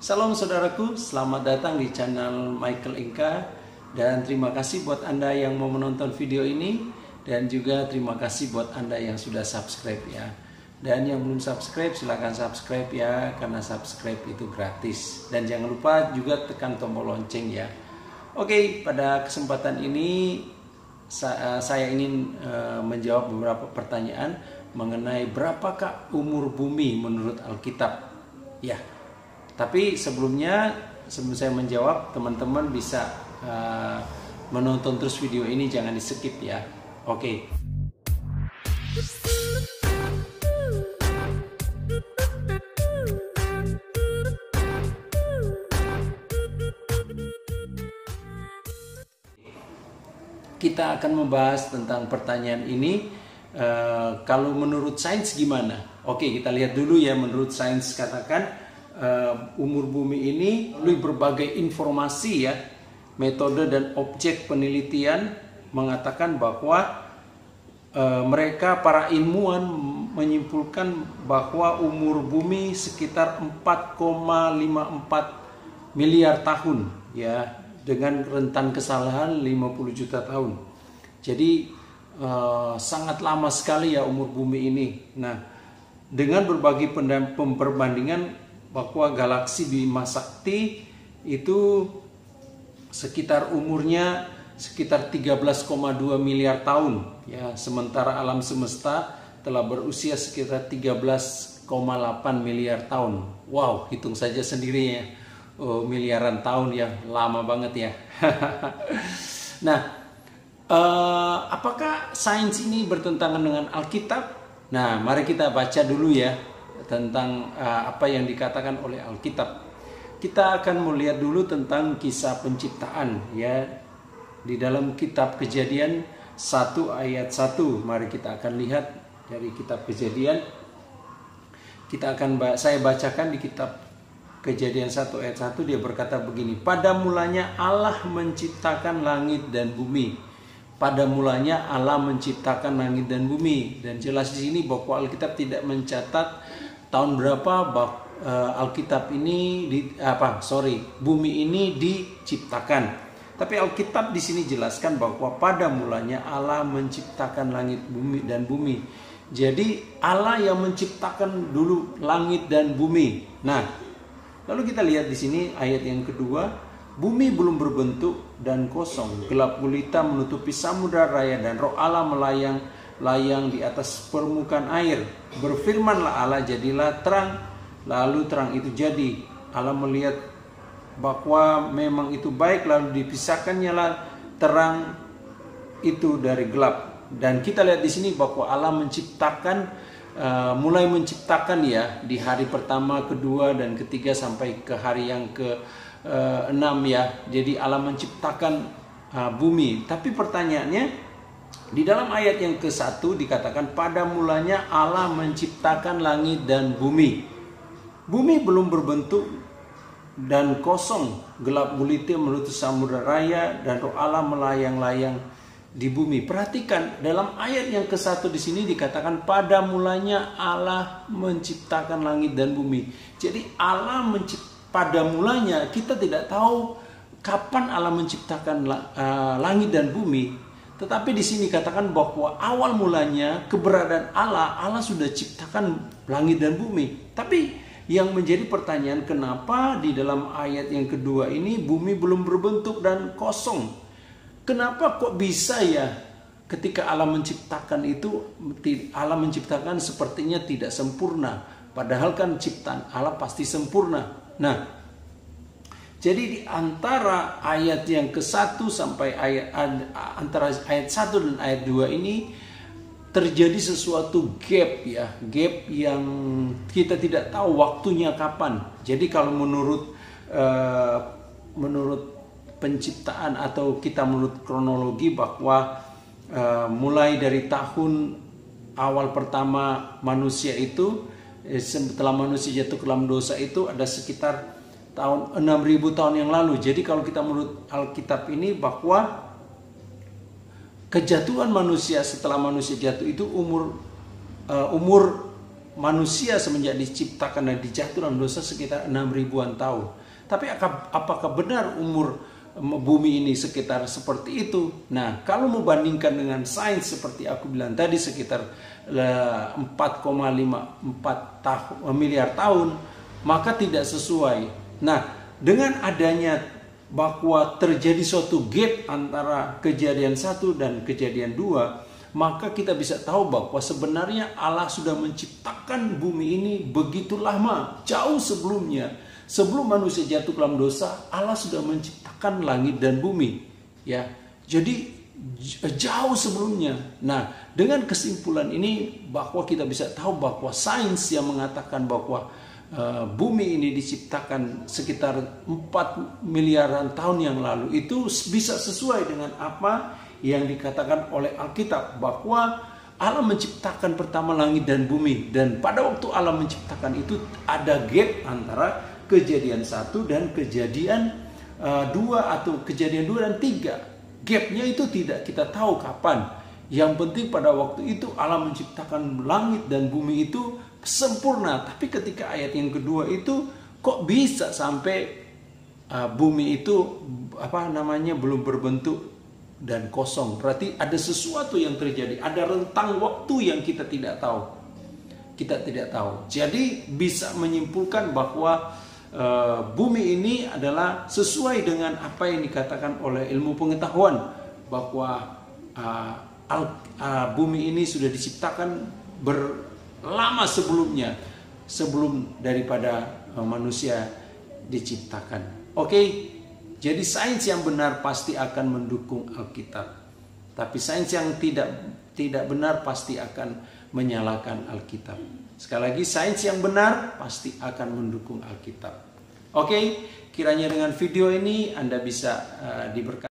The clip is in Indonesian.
Salam saudaraku, selamat datang di channel Michael Inka. Dan terima kasih buat Anda yang mau menonton video ini. Dan juga terima kasih buat Anda yang sudah subscribe ya. Dan yang belum subscribe silahkan subscribe ya, karena subscribe itu gratis. Dan jangan lupa juga tekan tombol lonceng ya. Oke, pada kesempatan ini saya ingin menjawab beberapa pertanyaan mengenai berapakah umur bumi menurut Alkitab. Ya, tapi sebelum saya menjawab, teman-teman bisa menonton terus video ini, jangan di skip ya. Oke. Kita akan membahas tentang pertanyaan ini. Kalau menurut sains gimana? Oke, kita lihat dulu ya. Menurut sains katakan umur bumi ini melalui berbagai informasi ya, metode dan objek penelitian mengatakan bahwa mereka para ilmuwan menyimpulkan bahwa umur bumi sekitar 4,54 miliar tahun ya, dengan rentan kesalahan 50 juta tahun. Jadi sangat lama sekali ya umur bumi ini. Nah, dengan berbagai perbandingan bahwa galaksi Bima Sakti itu sekitar umurnya sekitar 13,2 miliar tahun ya, sementara alam semesta telah berusia sekitar 13,8 miliar tahun. Wow, hitung saja sendiri ya. Miliaran tahun ya, lama banget ya. Nah, apakah sains ini bertentangan dengan Alkitab? Nah, mari kita baca dulu ya tentang apa yang dikatakan oleh Alkitab. Kita akan melihat dulu tentang kisah penciptaan ya, di dalam kitab Kejadian 1 ayat 1. Mari kita akan lihat dari kitab Kejadian. Saya bacakan di kitab Kejadian 1 ayat 1, dia berkata begini. Pada mulanya Allah menciptakan langit dan bumi. Pada mulanya Allah menciptakan langit dan bumi. Dan jelas di sini bahwa Alkitab tidak mencatat tahun berapa Alkitab ini bumi ini diciptakan. Tapi Alkitab di sini jelaskan bahwa pada mulanya Allah menciptakan langit bumi dan bumi. Jadi Allah yang menciptakan dulu langit dan bumi. Nah, lalu kita lihat di sini ayat yang kedua, bumi belum berbentuk dan kosong, gelap gulita menutupi samudra raya dan roh Allah melayang di atas permukaan air. Berfirmanlah Allah, jadilah terang, lalu terang itu jadi. Allah melihat bahwa memang itu baik, lalu dipisahkannya lah terang itu dari gelap. Dan kita lihat di sini bahwa Allah mulai menciptakan ya di hari pertama, kedua, dan ketiga sampai ke hari yang ke-6 ya. Jadi Allah menciptakan bumi. Tapi pertanyaannya, di dalam ayat yang ke-1 dikatakan pada mulanya Allah menciptakan langit dan bumi. Bumi belum berbentuk dan kosong, gelap gulita menutupi samudra raya dan roh Allah melayang-layang di bumi. Perhatikan dalam ayat yang ke-1 di sini dikatakan pada mulanya Allah menciptakan langit dan bumi. Jadi Allah pada mulanya, kita tidak tahu kapan Allah menciptakan langit dan bumi. Tetapi di sini katakan bahwa awal mulanya keberadaan Allah sudah ciptakan langit dan bumi. Tapi yang menjadi pertanyaan, kenapa di dalam ayat yang kedua ini bumi belum berbentuk dan kosong? Kenapa kok bisa ya ketika Allah menciptakan itu, Allah menciptakan sepertinya tidak sempurna. Padahal kan ciptaan Allah pasti sempurna. Nah, jadi di antara ayat yang ke-1 sampai antara ayat 1 dan ayat 2 ini terjadi sesuatu gap yang kita tidak tahu waktunya kapan. Jadi kalau menurut penciptaan atau kita menurut kronologi bahwa mulai dari tahun awal pertama manusia itu, setelah manusia jatuh ke dalam dosa itu ada sekitar tahun 6.000 tahun yang lalu. Jadi kalau kita menurut Alkitab ini bahwa kejatuhan manusia, setelah manusia jatuh itu umur manusia semenjak diciptakan dan dijatuh dalam dosa sekitar 6.000-an tahun. Tapi apakah benar umur bumi ini sekitar seperti itu? Nah, kalau membandingkan dengan sains seperti aku bilang tadi sekitar 4,54 miliar tahun, maka tidak sesuai. Nah, dengan adanya bahwa terjadi suatu gap antara kejadian 1 dan kejadian 2, maka kita bisa tahu bahwa sebenarnya Allah sudah menciptakan bumi ini begitu lama, jauh sebelumnya. Sebelum manusia jatuh dalam dosa, Allah sudah menciptakan langit dan bumi. Ya, jadi jauh sebelumnya. Nah, dengan kesimpulan ini bahwa kita bisa tahu bahwa sains yang mengatakan bahwa bumi ini diciptakan sekitar 4 miliaran tahun yang lalu itu bisa sesuai dengan apa yang dikatakan oleh Alkitab, bahwa Allah menciptakan pertama langit dan bumi, dan pada waktu Allah menciptakan itu ada gap antara kejadian 1 dan kejadian 2 atau kejadian 2 dan 3. Gapnya itu tidak kita tahu kapan. Yang penting pada waktu itu Allah menciptakan langit dan bumi itu sempurna. Tapi ketika ayat yang kedua itu kok bisa sampai bumi itu belum berbentuk dan kosong? Berarti ada sesuatu yang terjadi, ada rentang waktu yang kita tidak tahu. Jadi bisa menyimpulkan bahwa bumi ini adalah sesuai dengan apa yang dikatakan oleh ilmu pengetahuan, bahwa bumi ini sudah diciptakan lama sebelumnya, sebelum daripada manusia diciptakan. Oke, jadi sains yang benar pasti akan mendukung Alkitab, tapi sains yang tidak benar pasti akan menyalahkan Alkitab. Sekali lagi, sains yang benar pasti akan mendukung Alkitab. Oke, kiranya dengan video ini Anda bisa diberkati.